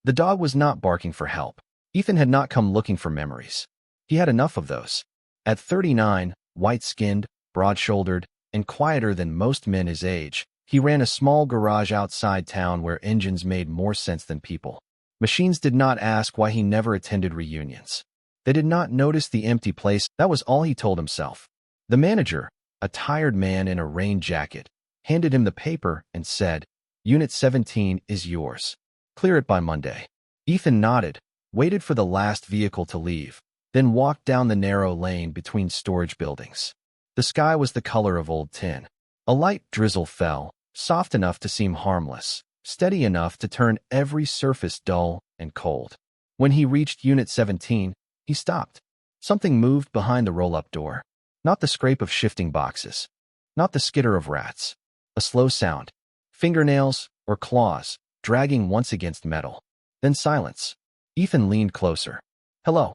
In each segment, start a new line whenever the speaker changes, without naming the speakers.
The dog was not barking for help. Ethan had not come looking for memories. He had enough of those. At 39, white-skinned, broad-shouldered, and quieter than most men his age, he ran a small garage outside town where engines made more sense than people. Machines did not ask why he never attended reunions. They did not notice the empty place. That was all he told himself. The manager, a tired man in a rain jacket, handed him the paper and said, "Unit 17 is yours. Clear it by Monday." Ethan nodded, waited for the last vehicle to leave, then walked down the narrow lane between storage buildings. The sky was the color of old tin. A light drizzle fell, soft enough to seem harmless, steady enough to turn every surface dull and cold. When he reached Unit 17, he stopped. Something moved behind the roll-up door. Not the scrape of shifting boxes. Not the skitter of rats. A slow sound. Fingernails or claws, dragging once against metal. Then silence. Ethan leaned closer. "Hello."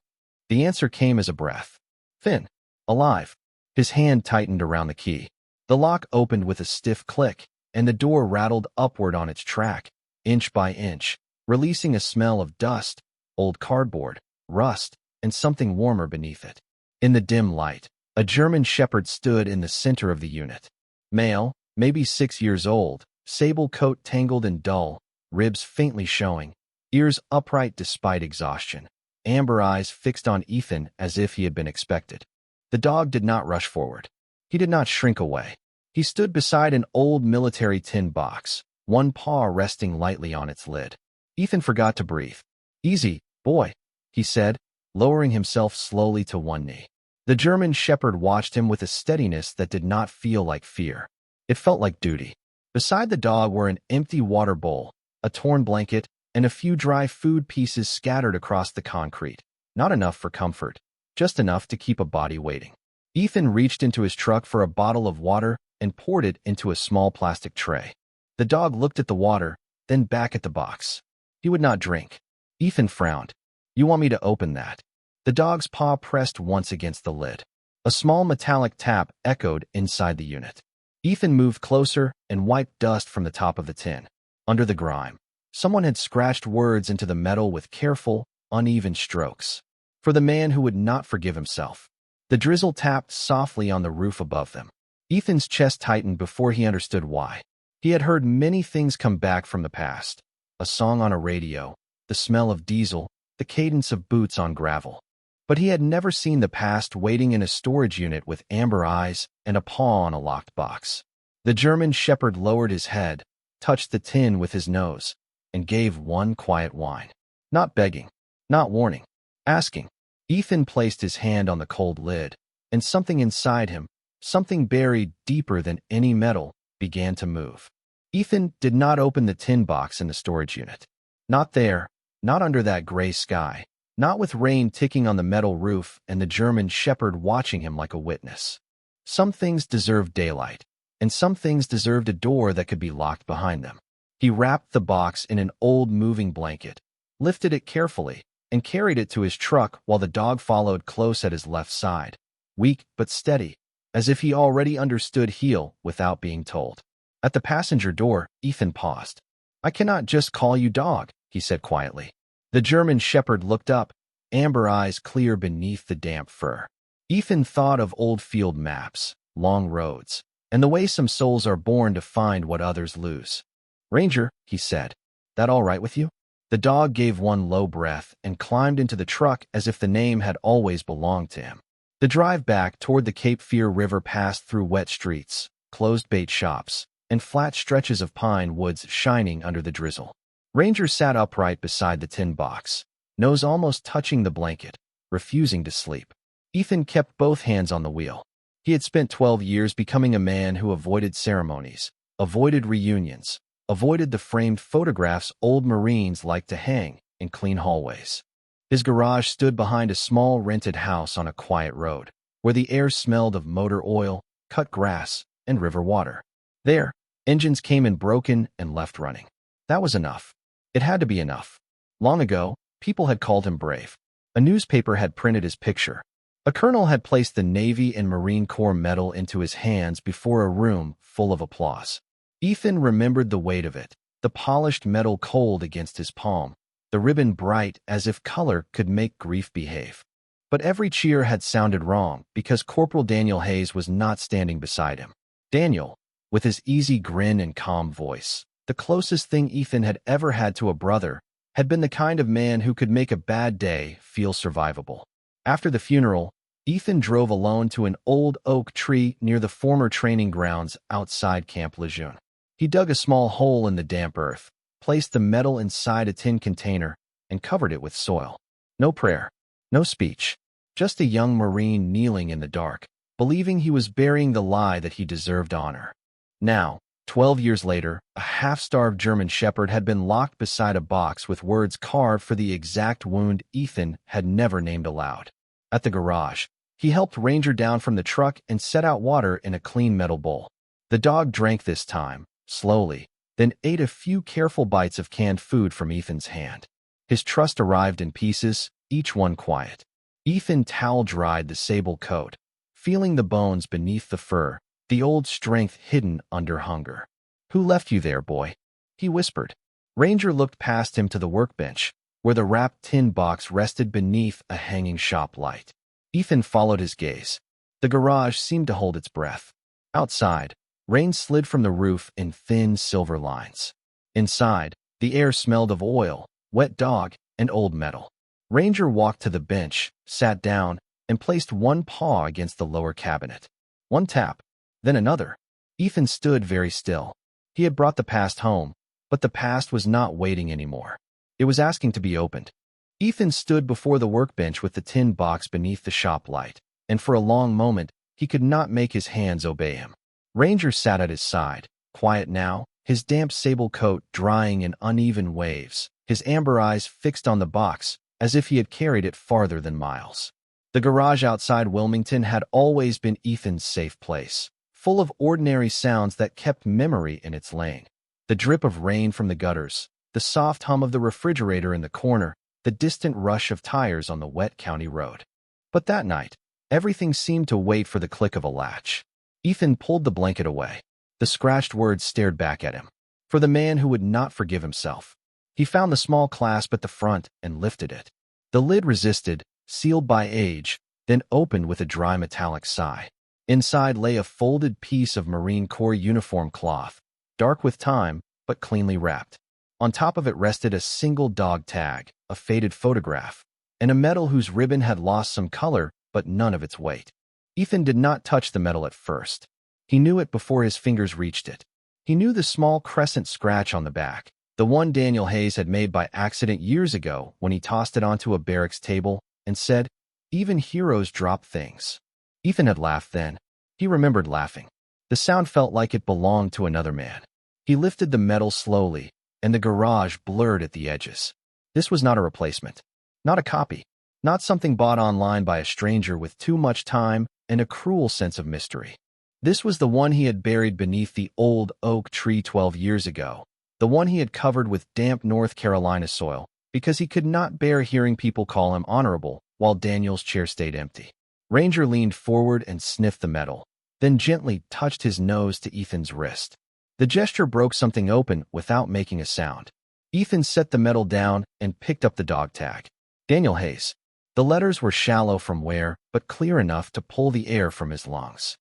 The answer came as a breath. Thin. Alive. His hand tightened around the key. The lock opened with a stiff click, and the door rattled upward on its track, inch by inch, releasing a smell of dust, old cardboard, rust, and something warmer beneath it. In the dim light, a German shepherd stood in the center of the unit. Male, maybe 6 years old, sable coat tangled and dull, ribs faintly showing, ears upright despite exhaustion, amber eyes fixed on Ethan as if he had been expected. The dog did not rush forward. He did not shrink away. He stood beside an old military tin box, one paw resting lightly on its lid. Ethan forgot to breathe. "Easy, boy," he said, lowering himself slowly to one knee. The German shepherd watched him with a steadiness that did not feel like fear. It felt like duty. Beside the dog were an empty water bowl, a torn blanket, and a few dry food pieces scattered across the concrete. Not enough for comfort, just enough to keep a body waiting. Ethan reached into his truck for a bottle of water and poured it into a small plastic tray. The dog looked at the water, then back at the box. He would not drink. Ethan frowned. "You want me to open that?" The dog's paw pressed once against the lid. A small metallic tap echoed inside the unit. Ethan moved closer and wiped dust from the top of the tin. Under the grime, someone had scratched words into the metal with careful, uneven strokes. For the man who would not forgive himself. The drizzle tapped softly on the roof above them. Ethan's chest tightened before he understood why. He had heard many things come back from the past. A song on a radio, the smell of diesel, the cadence of boots on gravel. But he had never seen the past waiting in a storage unit with amber eyes and a paw on a locked box. The German shepherd lowered his head, touched the tin with his nose, and gave one quiet whine. Not begging, not warning, asking. Ethan placed his hand on the cold lid, and something inside him, something buried deeper than any metal, began to move. Ethan did not open the tin box in the storage unit. Not there, not under that gray sky. Not with rain ticking on the metal roof and the German shepherd watching him like a witness. Some things deserved daylight, and some things deserved a door that could be locked behind them. He wrapped the box in an old moving blanket, lifted it carefully, and carried it to his truck while the dog followed close at his left side, weak but steady, as if he already understood heel without being told. At the passenger door, Ethan paused. "I cannot just call you dog," he said quietly. The German shepherd looked up, amber eyes clear beneath the damp fur. Ethan thought of old field maps, long roads, and the way some souls are born to find what others lose. "Ranger," he said, "that all right with you?" The dog gave one low breath and climbed into the truck as if the name had always belonged to him. The drive back toward the Cape Fear River passed through wet streets, closed bait shops, and flat stretches of pine woods shining under the drizzle. Ranger sat upright beside the tin box, nose almost touching the blanket, refusing to sleep. Ethan kept both hands on the wheel. He had spent 12 years becoming a man who avoided ceremonies, avoided reunions, avoided the framed photographs old Marines liked to hang in clean hallways. His garage stood behind a small rented house on a quiet road, where the air smelled of motor oil, cut grass, and river water. There, engines came in broken and left running. That was enough. It had to be enough. Long ago, people had called him brave. A newspaper had printed his picture. A colonel had placed the Navy and Marine Corps medal into his hands before a room full of applause. Ethan remembered the weight of it, the polished metal cold against his palm, the ribbon bright as if color could make grief behave. But every cheer had sounded wrong because Corporal Daniel Hayes was not standing beside him. Daniel, with his easy grin and calm voice, the closest thing Ethan had ever had to a brother, had been the kind of man who could make a bad day feel survivable. After the funeral, Ethan drove alone to an old oak tree near the former training grounds outside Camp Lejeune. He dug a small hole in the damp earth, placed the metal inside a tin container, and covered it with soil. No prayer, no speech, just a young Marine kneeling in the dark, believing he was burying the lie that he deserved honor. Now, 12 years later, a half-starved German shepherd had been locked beside a box with words carved for the exact wound Ethan had never named aloud. At the garage, he helped Ranger down from the truck and set out water in a clean metal bowl. The dog drank this time, slowly, then ate a few careful bites of canned food from Ethan's hand. His trust arrived in pieces, each one quiet. Ethan towel-dried the sable coat, feeling the bones beneath the fur, the old strength hidden under hunger. "Who left you there, boy?" he whispered. Ranger looked past him to the workbench, where the wrapped tin box rested beneath a hanging shop light. Ethan followed his gaze. The garage seemed to hold its breath. Outside, rain slid from the roof in thin silver lines. Inside, the air smelled of oil, wet dog, and old metal. Ranger walked to the bench, sat down, and placed one paw against the lower cabinet. One tap, then another. Ethan stood very still. He had brought the past home, but the past was not waiting anymore. It was asking to be opened. Ethan stood before the workbench with the tin box beneath the shop light, and for a long moment, he could not make his hands obey him. Ranger sat at his side, quiet now, his damp sable coat drying in uneven waves, his amber eyes fixed on the box, as if he had carried it farther than miles. The garage outside Wilmington had always been Ethan's safe place, full of ordinary sounds that kept memory in its lane. The drip of rain from the gutters, the soft hum of the refrigerator in the corner, the distant rush of tires on the wet county road. But that night, everything seemed to wait for the click of a latch. Ethan pulled the blanket away. The scratched words stared back at him. For the man who would not forgive himself. He found the small clasp at the front and lifted it. The lid resisted, sealed by age, then opened with a dry metallic sigh. Inside lay a folded piece of Marine Corps uniform cloth, dark with time, but cleanly wrapped. On top of it rested a single dog tag, a faded photograph, and a medal whose ribbon had lost some color but none of its weight. Ethan did not touch the medal at first. He knew it before his fingers reached it. He knew the small crescent scratch on the back, the one Daniel Hayes had made by accident years ago when he tossed it onto a barracks table and said, "Even heroes drop things." Ethan had laughed then. He remembered laughing. The sound felt like it belonged to another man. He lifted the medal slowly, and the garage blurred at the edges. This was not a replacement. Not a copy. Not something bought online by a stranger with too much time and a cruel sense of mystery. This was the one he had buried beneath the old oak tree 12 years ago, the one he had covered with damp North Carolina soil, because he could not bear hearing people call him honorable while Daniel's chair stayed empty. Ranger leaned forward and sniffed the metal, then gently touched his nose to Ethan's wrist. The gesture broke something open without making a sound. Ethan set the metal down and picked up the dog tag. Daniel Hayes. The letters were shallow from wear, but clear enough to pull the air from his lungs.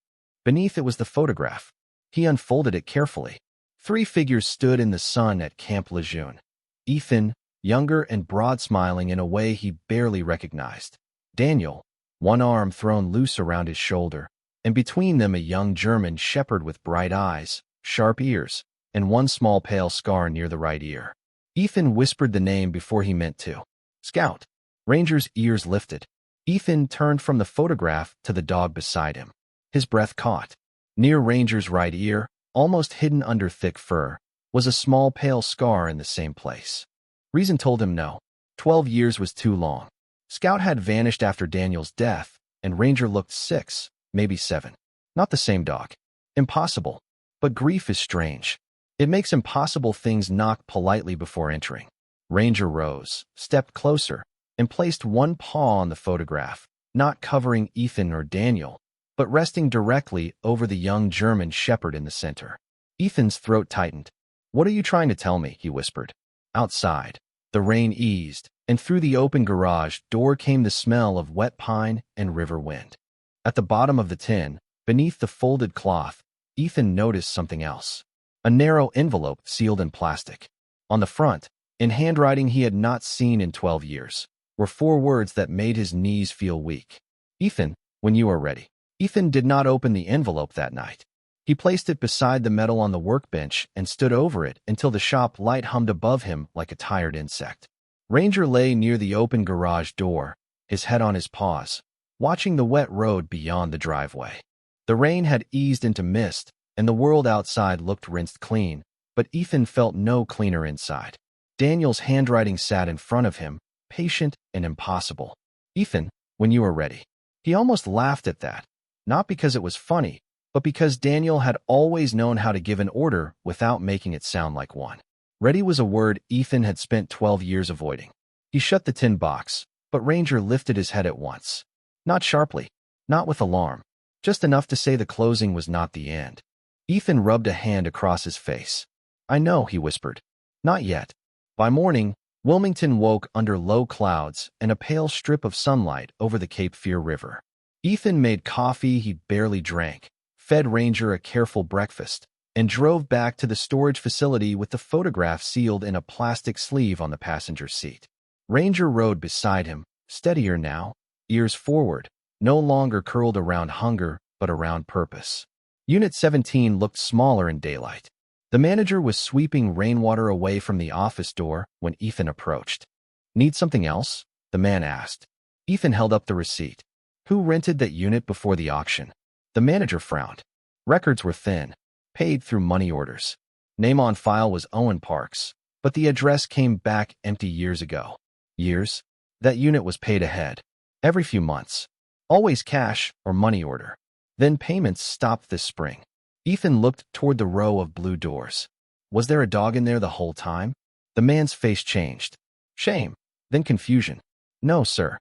Beneath it was the photograph. He unfolded it carefully. 3 figures stood in the sun at Camp Lejeune. Ethan, younger and broad-smiling in a way he barely recognized. Daniel, one arm thrown loose around his shoulder, and between them a young German shepherd with bright eyes, sharp ears, and one small pale scar near the right ear. Ethan whispered the name before he meant to. Scout. Ranger's ears lifted. Ethan turned from the photograph to the dog beside him. His breath caught. Near Ranger's right ear, almost hidden under thick fur, was a small pale scar in the same place. Reason told him no. 12 years was too long. Scout had vanished after Daniel's death, and Ranger looked 6, maybe 7. Not the same dog. Impossible. But grief is strange. It makes impossible things knock politely before entering. Ranger rose, stepped closer, and placed one paw on the photograph, not covering Ethan or Daniel, but resting directly over the young German shepherd in the center. Ethan's throat tightened. "What are you trying to tell me?" he whispered. Outside, The rain eased, and through the open garage door came the smell of wet pine and river wind. At the bottom of the tin, beneath the folded cloth, Ethan noticed something else. A narrow envelope sealed in plastic. On the front, in handwriting he had not seen in 12 years, were 4 words that made his knees feel weak. Ethan, when you are ready. Ethan did not open the envelope that night. He placed it beside the metal on the workbench and stood over it until the shop light hummed above him like a tired insect. Ranger lay near the open garage door, his head on his paws, watching the wet road beyond the driveway. The rain had eased into mist, and the world outside looked rinsed clean, but Ethan felt no cleaner inside. Daniel's handwriting sat in front of him, patient and impossible. Ethan, when you are ready. He almost laughed at that, not because it was funny, but because Daniel had always known how to give an order without making it sound like one. Ready was a word Ethan had spent 12 years avoiding. He shut the tin box, but Ranger lifted his head at once. Not sharply, not with alarm, just enough to say the closing was not the end. Ethan rubbed a hand across his face. I know, he whispered. Not yet. By morning, Wilmington woke under low clouds and a pale strip of sunlight over the Cape Fear River. Ethan made coffee he barely drank, fed Ranger a careful breakfast, and drove back to the storage facility with the photograph sealed in a plastic sleeve on the passenger seat. Ranger rode beside him, steadier now, ears forward, no longer curled around hunger but around purpose. Unit 17 looked smaller in daylight. The manager was sweeping rainwater away from the office door when Ethan approached. Need something else? The man asked. Ethan held up the receipt. Who rented that unit before the auction? The manager frowned. Records were thin, paid through money orders. Name on file was Owen Parks, but the address came back empty years ago. Years? That unit was paid ahead. Every few months. Always cash or money order. Then payments stopped this spring. Ethan looked toward the row of blue doors. Was there a dog in there the whole time? The man's face changed. Shame, then confusion. No, sir.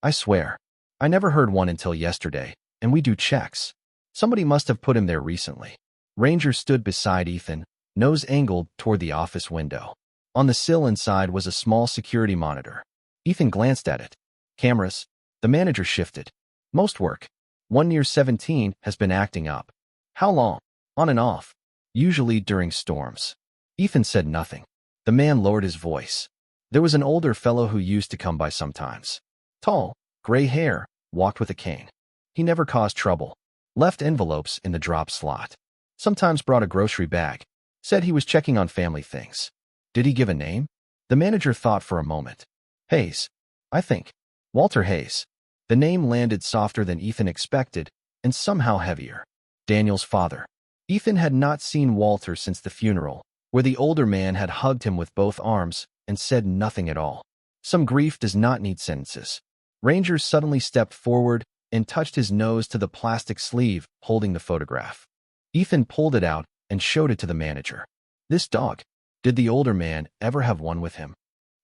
I swear. I never heard one until yesterday, and we do checks. Somebody must have put him there recently. Ranger stood beside Ethan, nose angled toward the office window. On the sill inside was a small security monitor. Ethan glanced at it. Cameras. The manager shifted. Most work. One near 17 has been acting up. How long? On and off. Usually during storms. Ethan said nothing. The man lowered his voice. There was an older fellow who used to come by sometimes. Tall, gray hair, walked with a cane. He never caused trouble. Left envelopes in the drop slot. Sometimes brought a grocery bag. Said he was checking on family things. Did he give a name? The manager thought for a moment. Hayes. I think. Walter Hayes. The name landed softer than Ethan expected, and somehow heavier. Daniel's father. Ethan had not seen Walter since the funeral, where the older man had hugged him with both arms and said nothing at all. Some grief does not need sentences. Ranger suddenly stepped forward and touched his nose to the plastic sleeve holding the photograph. Ethan pulled it out and showed it to the manager. This dog. Did the older man ever have one with him?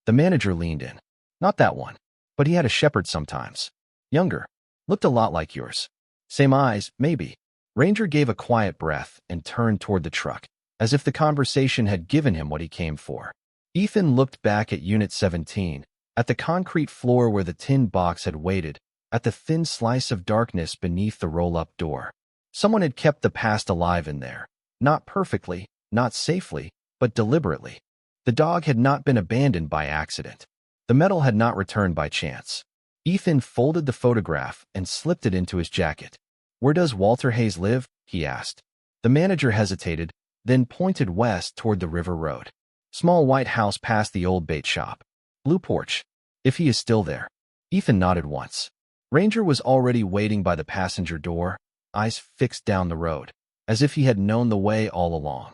The manager leaned in. Not that one. But he had a shepherd sometimes. Younger. Looked a lot like yours. Same eyes, maybe. Ranger gave a quiet breath and turned toward the truck, as if the conversation had given him what he came for. Ethan looked back at Unit 17, at the concrete floor where the tin box had waited, at the thin slice of darkness beneath the roll-up door. Someone had kept the past alive in there. Not perfectly, not safely, but deliberately. The dog had not been abandoned by accident. The metal had not returned by chance. Ethan folded the photograph and slipped it into his jacket. Where does Walter Hayes live? He asked. The manager hesitated, then pointed west toward the river road. Small white house past the old bait shop. Blue porch. If he is still there. Ethan nodded once. Ranger was already waiting by the passenger door, eyes fixed down the road, as if he had known the way all along.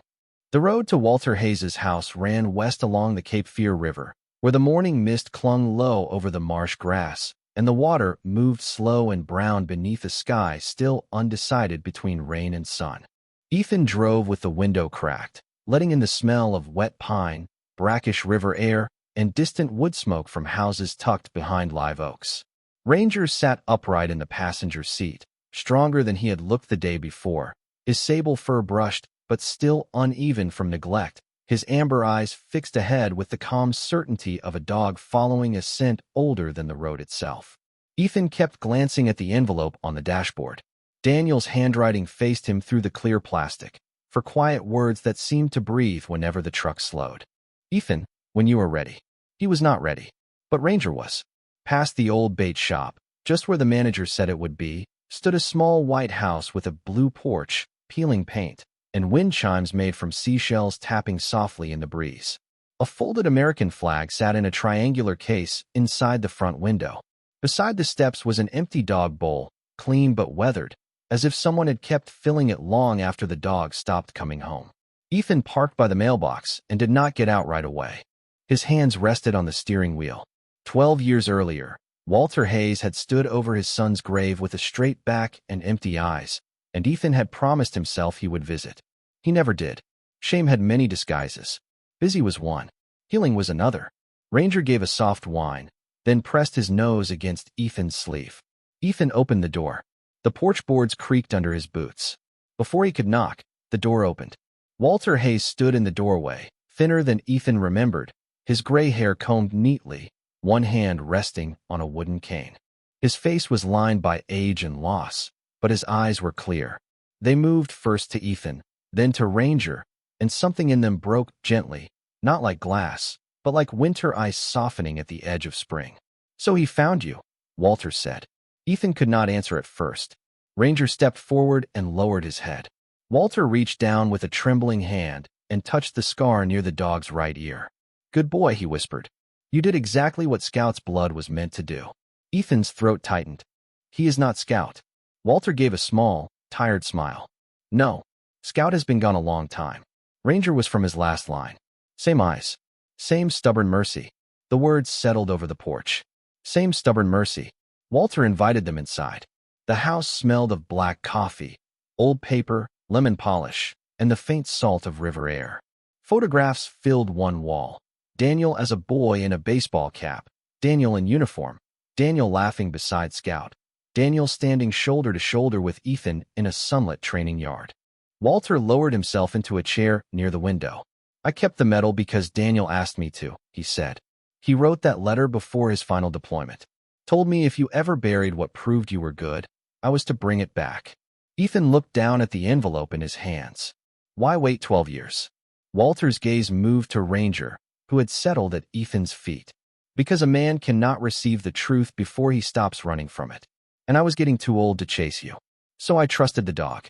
The road to Walter Hayes's house ran west along the Cape Fear River, where the morning mist clung low over the marsh grass, and the water moved slow and brown beneath a sky still undecided between rain and sun. Ethan drove with the window cracked, letting in the smell of wet pine, brackish river air, and distant wood smoke from houses tucked behind live oaks. Ranger sat upright in the passenger seat, stronger than he had looked the day before, his sable fur brushed but still uneven from neglect, his amber eyes fixed ahead with the calm certainty of a dog following a scent older than the road itself. Ethan kept glancing at the envelope on the dashboard. Daniel's handwriting faced him through the clear plastic, for quiet words that seemed to breathe whenever the truck slowed. Ethan, when you are ready. He was not ready, but Ranger was. Past the old bait shop, just where the manager said it would be, stood a small white house with a blue porch, peeling paint, and wind chimes made from seashells tapping softly in the breeze. A folded American flag sat in a triangular case inside the front window. Beside the steps was an empty dog bowl, clean but weathered, as if someone had kept filling it long after the dog stopped coming home. Ethan parked by the mailbox and did not get out right away. His hands rested on the steering wheel. 12 years earlier, Walter Hayes had stood over his son's grave with a straight back and empty eyes, and Ethan had promised himself he would visit. He never did. Shame had many disguises. Busy was one. Healing was another. Ranger gave a soft whine, then pressed his nose against Ethan's sleeve. Ethan opened the door. The porch boards creaked under his boots. Before he could knock, the door opened. Walter Hayes stood in the doorway, thinner than Ethan remembered, his gray hair combed neatly, one hand resting on a wooden cane. His face was lined by age and loss, but his eyes were clear. They moved first to Ethan, then to Ranger, and something in them broke gently, not like glass, but like winter ice softening at the edge of spring. "So he found you," Walter said. Ethan could not answer at first. Ranger stepped forward and lowered his head. Walter reached down with a trembling hand and touched the scar near the dog's right ear. "Good boy," he whispered. "You did exactly what Scout's blood was meant to do." Ethan's throat tightened. "He is not Scout." Walter gave a small, tired smile. "No, Scout has been gone a long time." Ranger was from his last line. Same eyes. Same stubborn mercy. The words settled over the porch. Same stubborn mercy. Walter invited them inside. The house smelled of black coffee, old paper, lemon polish, and the faint salt of river air. Photographs filled one wall. Daniel as a boy in a baseball cap, Daniel in uniform, Daniel laughing beside Scout, Daniel standing shoulder to shoulder with Ethan in a sunlit training yard. Walter lowered himself into a chair near the window. "I kept the medal because Daniel asked me to," he said. "He wrote that letter before his final deployment. Told me if you ever buried what proved you were good, I was to bring it back." Ethan looked down at the envelope in his hands. Why wait 12 years? Walter's gaze moved to Ranger, who had settled at Ethan's feet. "Because a man cannot receive the truth before he stops running from it. And I was getting too old to chase you. So I trusted the dog."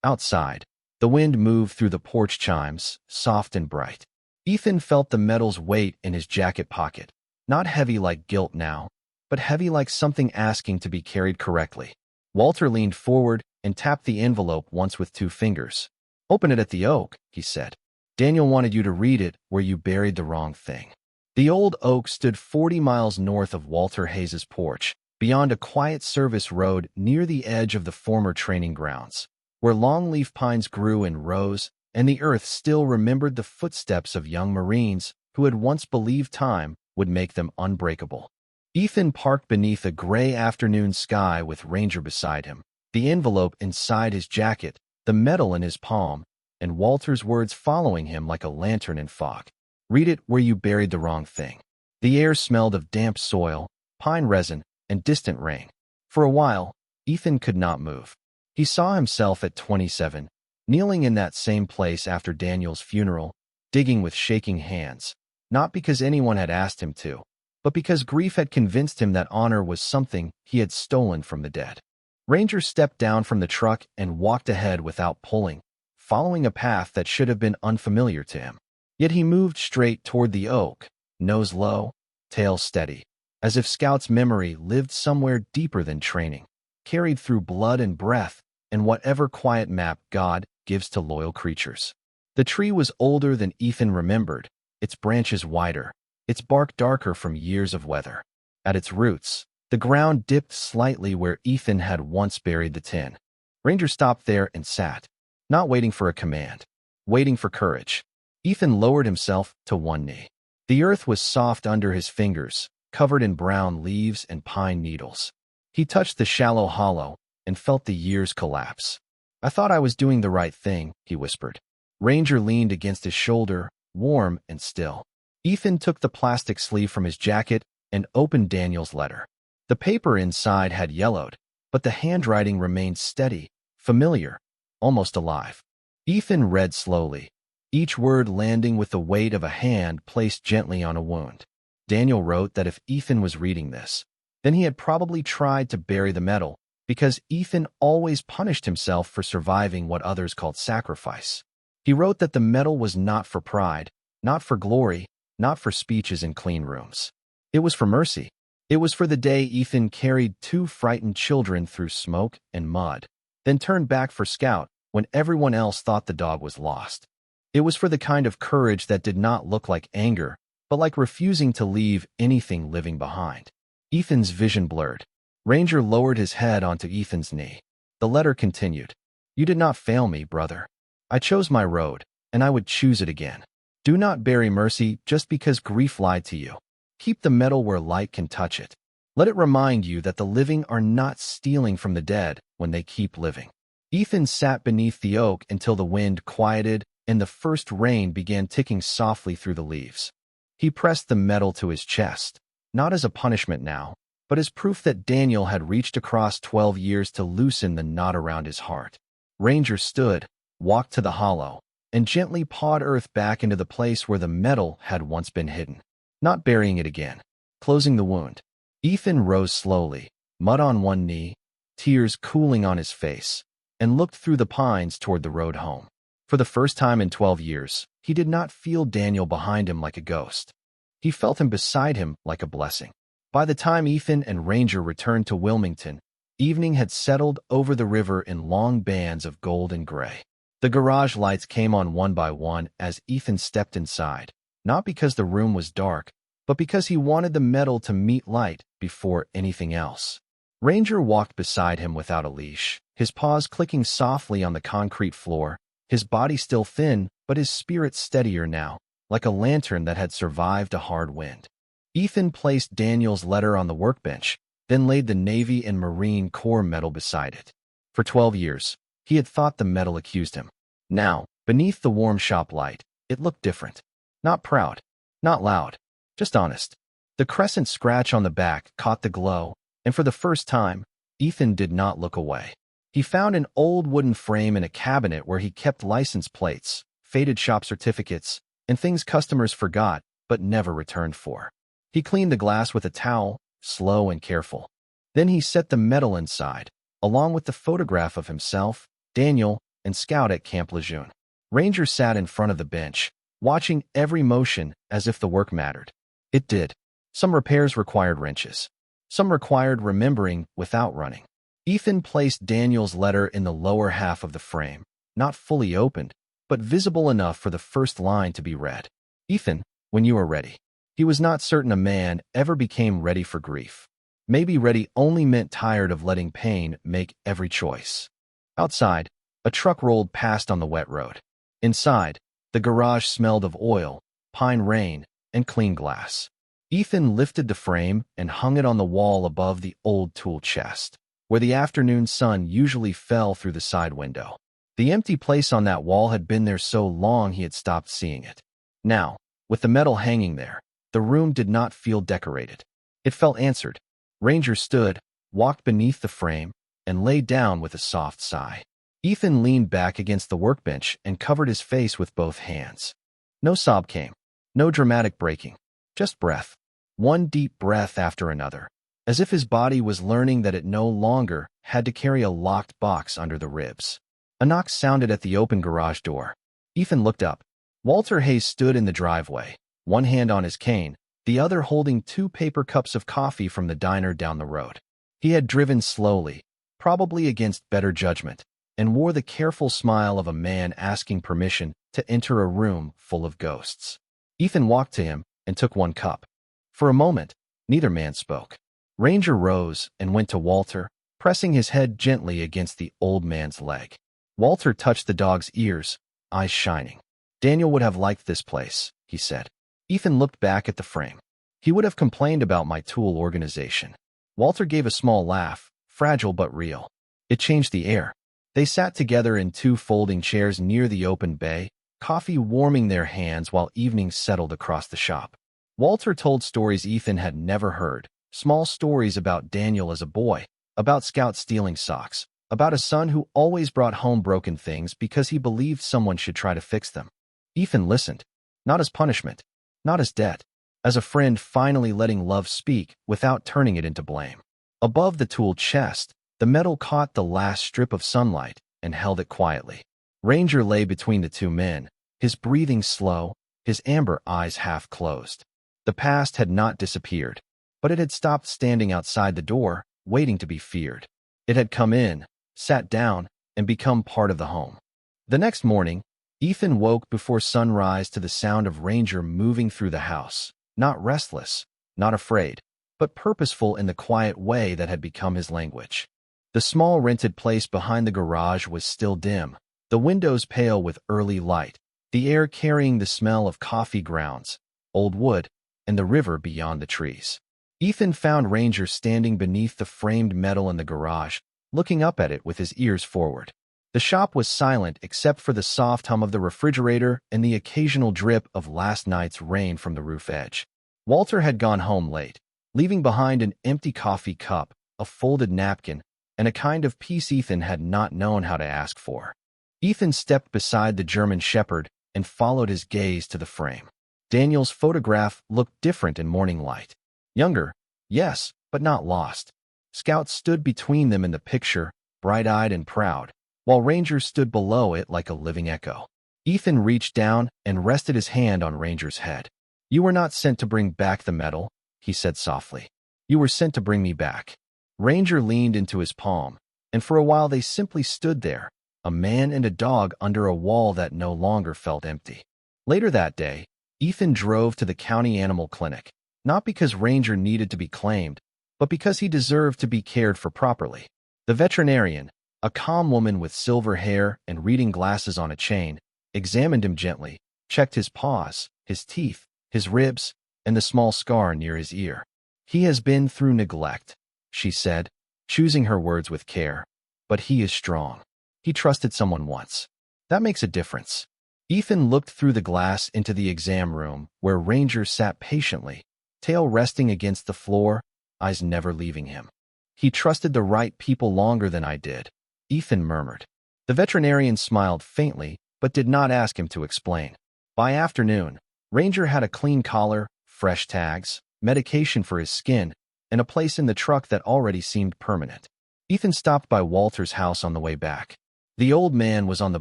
Outside, the wind moved through the porch chimes, soft and bright. Ethan felt the metal's weight in his jacket pocket, not heavy like guilt now, but heavy like something asking to be carried correctly. Walter leaned forward and tapped the envelope once with 2 fingers. "Open it at the oak," he said. "Daniel wanted you to read it where you buried the wrong thing." The old oak stood 40 miles north of Walter Hayes's porch, beyond a quiet service road near the edge of the former training grounds, where longleaf pines grew in rows, and the earth still remembered the footsteps of young Marines who had once believed time would make them unbreakable. Ethan parked beneath a gray afternoon sky with Ranger beside him, the envelope inside his jacket, the medal in his palm, and Walter's words following him like a lantern in fog. "Read it where you buried the wrong thing." The air smelled of damp soil, pine resin, and distant rain. For a while, Ethan could not move. He saw himself at 27, kneeling in that same place after Daniel's funeral, digging with shaking hands, not because anyone had asked him to, but because grief had convinced him that honor was something he had stolen from the dead. Ranger stepped down from the truck and walked ahead without pulling, following a path that should have been unfamiliar to him. Yet he moved straight toward the oak, nose low, tail steady, as if Scout's memory lived somewhere deeper than training, carried through blood and breath, and whatever quiet map God gives to loyal creatures. The tree was older than Ethan remembered, its branches wider, its bark darker from years of weather. At its roots, the ground dipped slightly where Ethan had once buried the tin. Ranger stopped there and sat, not waiting for a command, waiting for courage. Ethan lowered himself to one knee. The earth was soft under his fingers, covered in brown leaves and pine needles. He touched the shallow hollow and felt the years collapse. "I thought I was doing the right thing," he whispered. Ranger leaned against his shoulder, warm and still. Ethan took the plastic sleeve from his jacket and opened Daniel's letter. The paper inside had yellowed, but the handwriting remained steady, familiar, almost alive. Ethan read slowly, each word landing with the weight of a hand placed gently on a wound. Daniel wrote that if Ethan was reading this, then he had probably tried to bury the medal, because Ethan always punished himself for surviving what others called sacrifice. He wrote that the medal was not for pride, not for glory, not for speeches in clean rooms. It was for mercy. It was for the day Ethan carried 2 frightened children through smoke and mud, then turned back for Scout when everyone else thought the dog was lost. It was for the kind of courage that did not look like anger, but like refusing to leave anything living behind. Ethan's vision blurred. Ranger lowered his head onto Ethan's knee. The letter continued. You did not fail me, brother. I chose my road, and I would choose it again. Do not bury mercy just because grief lied to you. Keep the medal where light can touch it. Let it remind you that the living are not stealing from the dead when they keep living. Ethan sat beneath the oak until the wind quieted and the first rain began ticking softly through the leaves. He pressed the medal to his chest, not as a punishment now, but as proof that Daniel had reached across 12 years to loosen the knot around his heart. Ranger stood, walked to the hollow, and gently pawed earth back into the place where the medal had once been hidden, not burying it again, closing the wound. Ethan rose slowly, mud on one knee, tears cooling on his face, and looked through the pines toward the road home. For the first time in 12 years, he did not feel Daniel behind him like a ghost. He felt him beside him like a blessing. By the time Ethan and Ranger returned to Wilmington, evening had settled over the river in long bands of gold and gray. The garage lights came on one by one as Ethan stepped inside, not because the room was dark, but because he wanted the medal to meet light before anything else. Ranger walked beside him without a leash, his paws clicking softly on the concrete floor, his body still thin, but his spirit steadier now, like a lantern that had survived a hard wind. Ethan placed Daniel's letter on the workbench, then laid the Navy and Marine Corps medal beside it. For 12 years, he had thought the medal accused him. Now, beneath the warm shop light, it looked different. Not proud, not loud, just honest. The crescent scratch on the back caught the glow, and for the first time, Ethan did not look away. He found an old wooden frame in a cabinet where he kept license plates, faded shop certificates, and things customers forgot but never returned for. He cleaned the glass with a towel, slow and careful. Then he set the medal inside, along with the photograph of himself, Daniel, and Scout at Camp Lejeune. Ranger sat in front of the bench, watching every motion as if the work mattered. It did. Some repairs required wrenches. Some required remembering without running. Ethan placed Daniel's letter in the lower half of the frame, not fully opened, but visible enough for the first line to be read. Ethan, when you are ready. He was not certain a man ever became ready for grief. Maybe ready only meant tired of letting pain make every choice. Outside, a truck rolled past on the wet road. Inside, the garage smelled of oil, pine rain, and clean glass. Ethan lifted the frame and hung it on the wall above the old tool chest, where the afternoon sun usually fell through the side window. The empty place on that wall had been there so long he had stopped seeing it. Now, with the medal hanging there, the room did not feel decorated. It felt answered. Ranger stood, walked beneath the frame, and lay down with a soft sigh. Ethan leaned back against the workbench and covered his face with both hands. No sob came. No dramatic breaking. Just breath. One deep breath after another, as if his body was learning that it no longer had to carry a locked box under the ribs. A knock sounded at the open garage door. Ethan looked up. Walter Hayes stood in the driveway, one hand on his cane, the other holding 2 paper cups of coffee from the diner down the road. He had driven slowly, probably against better judgment, and wore the careful smile of a man asking permission to enter a room full of ghosts. Ethan walked to him and took 1 cup. For a moment, neither man spoke. Ranger rose and went to Walter, pressing his head gently against the old man's leg. Walter touched the dog's ears, eyes shining. Daniel would have liked this place, he said. Ethan looked back at the frame. He would have complained about my tool organization. Walter gave a small laugh, fragile but real. It changed the air. They sat together in 2 folding chairs near the open bay, coffee warming their hands while evening settled across the shop. Walter told stories Ethan had never heard, small stories about Daniel as a boy, about Scout stealing socks, about a son who always brought home broken things because he believed someone should try to fix them. Ethan listened, not as punishment, not as debt, as a friend finally letting love speak without turning it into blame. Above the tool chest, the metal caught the last strip of sunlight and held it quietly. Ranger lay between the two men, his breathing slow, his amber eyes half closed. The past had not disappeared, but it had stopped standing outside the door, waiting to be feared. It had come in, sat down, and become part of the home. The next morning, Ethan woke before sunrise to the sound of Ranger moving through the house, not restless, not afraid, but purposeful in the quiet way that had become his language. The small rented place behind the garage was still dim, the windows pale with early light, the air carrying the smell of coffee grounds, old wood, and the river beyond the trees. Ethan found Ranger standing beneath the framed metal in the garage, looking up at it with his ears forward. The shop was silent except for the soft hum of the refrigerator and the occasional drip of last night's rain from the roof edge. Walter had gone home late, leaving behind an empty coffee cup, a folded napkin, and a kind of peace Ethan had not known how to ask for. Ethan stepped beside the German Shepherd and followed his gaze to the frame. Daniel's photograph looked different in morning light. Younger, yes, but not lost. Scout stood between them in the picture, bright-eyed and proud, while Ranger stood below it like a living echo. Ethan reached down and rested his hand on Ranger's head. "You were not sent to bring back the medal," he said softly. "You were sent to bring me back." Ranger leaned into his palm, and for a while they simply stood there, a man and a dog under a wall that no longer felt empty. Later that day, Ethan drove to the county animal clinic, not because Ranger needed to be claimed, but because he deserved to be cared for properly. The veterinarian, a calm woman with silver hair and reading glasses on a chain, examined him gently, checked his paws, his teeth, his ribs, and the small scar near his ear. "He has been through neglect," she said, choosing her words with care. "But he is strong. He trusted someone once. That makes a difference." Ethan looked through the glass into the exam room, where Ranger sat patiently, tail resting against the floor, eyes never leaving him. "He trusted the right people longer than I did," Ethan murmured. The veterinarian smiled faintly, but did not ask him to explain. By afternoon, Ranger had a clean collar, fresh tags, medication for his skin, and a place in the truck that already seemed permanent. Ethan stopped by Walter's house on the way back. The old man was on the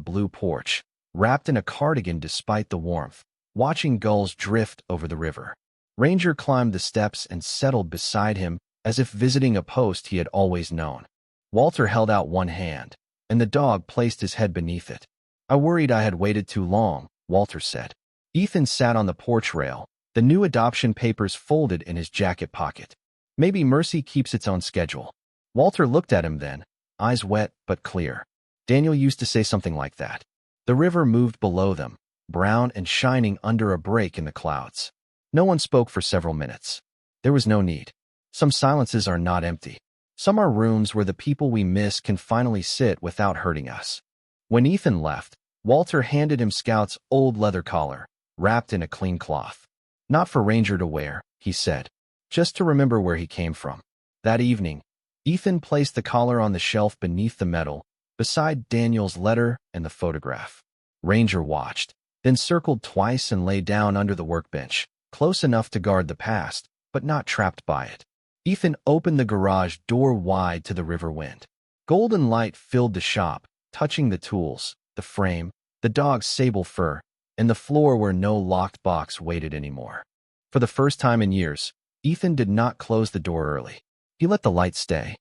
blue porch, wrapped in a cardigan despite the warmth, watching gulls drift over the river. Ranger climbed the steps and settled beside him as if visiting a post he had always known. Walter held out one hand, and the dog placed his head beneath it. "I worried I had waited too long," Walter said. Ethan sat on the porch rail, the new adoption papers folded in his jacket pocket. "Maybe mercy keeps its own schedule." Walter looked at him then, eyes wet but clear. Daniel used to say something like that. The river moved below them, brown and shining under a break in the clouds. No one spoke for several minutes. There was no need. Some silences are not empty. Some are rooms where the people we miss can finally sit without hurting us. When Ethan left, Walter handed him Scout's old leather collar, wrapped in a clean cloth. "Not for Ranger to wear," he said, "just to remember where he came from." That evening, Ethan placed the collar on the shelf beneath the metal, beside Daniel's letter and the photograph. Ranger watched, then circled twice and lay down under the workbench, close enough to guard the past, but not trapped by it. Ethan opened the garage door wide to the river wind. Golden light filled the shop, touching the tools, the frame, the dog's sable fur, and the floor where no locked box waited anymore. For the first time in years, Ethan did not close the door early. He let the light stay.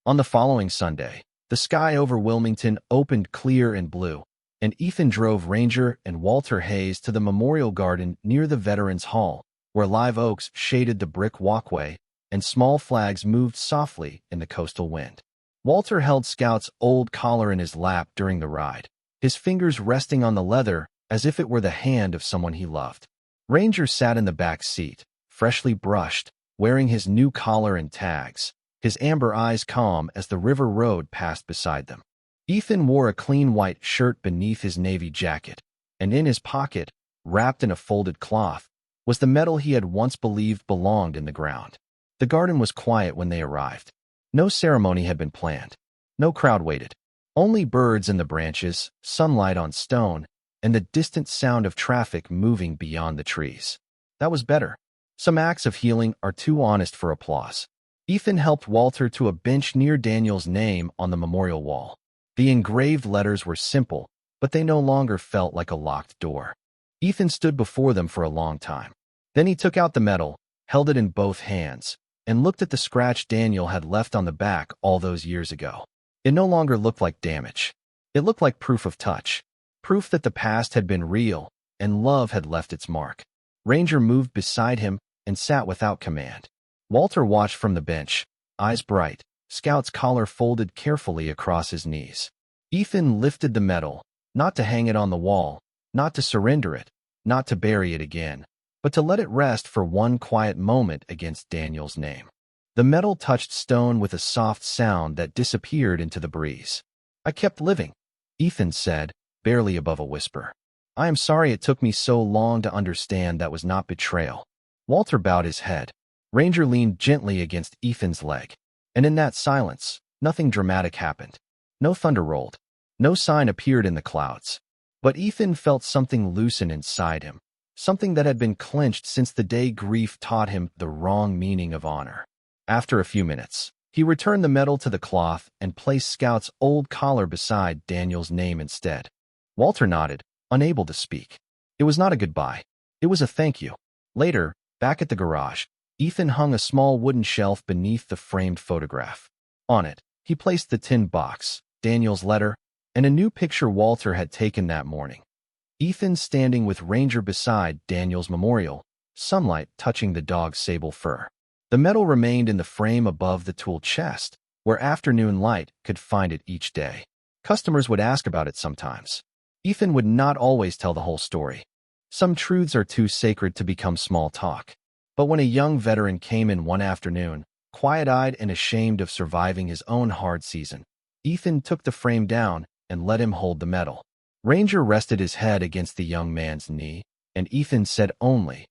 On the following Sunday, the sky over Wilmington opened clear and blue, and Ethan drove Ranger and Walter Hayes to the memorial garden near the Veterans Hall, where live oaks shaded the brick walkway and small flags moved softly in the coastal wind. Walter held Scout's old collar in his lap during the ride, his fingers resting on the leather as if it were the hand of someone he loved. Ranger sat in the back seat, freshly brushed, wearing his new collar and tags, his amber eyes calm as the river road passed beside them. Ethan wore a clean white shirt beneath his navy jacket, and in his pocket, wrapped in a folded cloth, was the medal he had once believed belonged in the ground. The garden was quiet when they arrived. No ceremony had been planned. No crowd waited. Only birds in the branches, sunlight on stone, and the distant sound of traffic moving beyond the trees. That was better. Some acts of healing are too honest for applause. Ethan helped Walter to a bench near Daniel's name on the memorial wall. The engraved letters were simple, but they no longer felt like a locked door. Ethan stood before them for a long time. Then he took out the medal, held it in both hands, and looked at the scratch Daniel had left on the back all those years ago. It no longer looked like damage. It looked like proof of touch, proof that the past had been real and love had left its mark. Ranger moved beside him and sat without command. Walter watched from the bench, eyes bright, Scout's collar folded carefully across his knees. Ethan lifted the medal, not to hang it on the wall, not to surrender it, not to bury it again, but to let it rest for one quiet moment against Daniel's name. The medal touched stone with a soft sound that disappeared into the breeze. "I kept living," Ethan said, barely above a whisper. "I am sorry it took me so long to understand that was not betrayal." Walter bowed his head. Ranger leaned gently against Ethan's leg, and in that silence, nothing dramatic happened. No thunder rolled. No sign appeared in the clouds. But Ethan felt something loosen inside him, something that had been clenched since the day grief taught him the wrong meaning of honor. After a few minutes, he returned the medal to the cloth and placed Scout's old collar beside Daniel's name instead. Walter nodded, unable to speak. It was not a goodbye. It was a thank you. Later, back at the garage, Ethan hung a small wooden shelf beneath the framed photograph. On it, he placed the tin box, Daniel's letter, and a new picture Walter had taken that morning. Ethan standing with Ranger beside Daniel's memorial, sunlight touching the dog's sable fur. The medal remained in the frame above the tool chest, where afternoon light could find it each day. Customers would ask about it sometimes. Ethan would not always tell the whole story. Some truths are too sacred to become small talk. But when a young veteran came in one afternoon, quiet-eyed and ashamed of surviving his own hard season, Ethan took the frame down and let him hold the medal. Ranger rested his head against the young man's knee, and Ethan said only,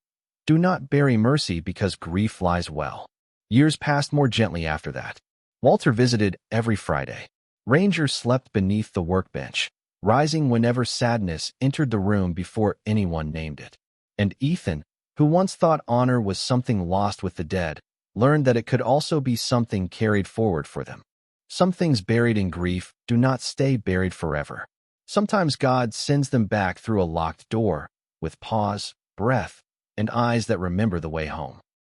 "Do not bury mercy because grief lies well." Years passed more gently after that. Walter visited every Friday. Ranger slept beneath the workbench, rising whenever sadness entered the room before anyone named it. And Ethan, who once thought honor was something lost with the dead, learned that it could also be something carried forward for them. Some things buried in grief do not stay buried forever. Sometimes God sends them back through a locked door, with pause, breath, and eyes that remember the way home.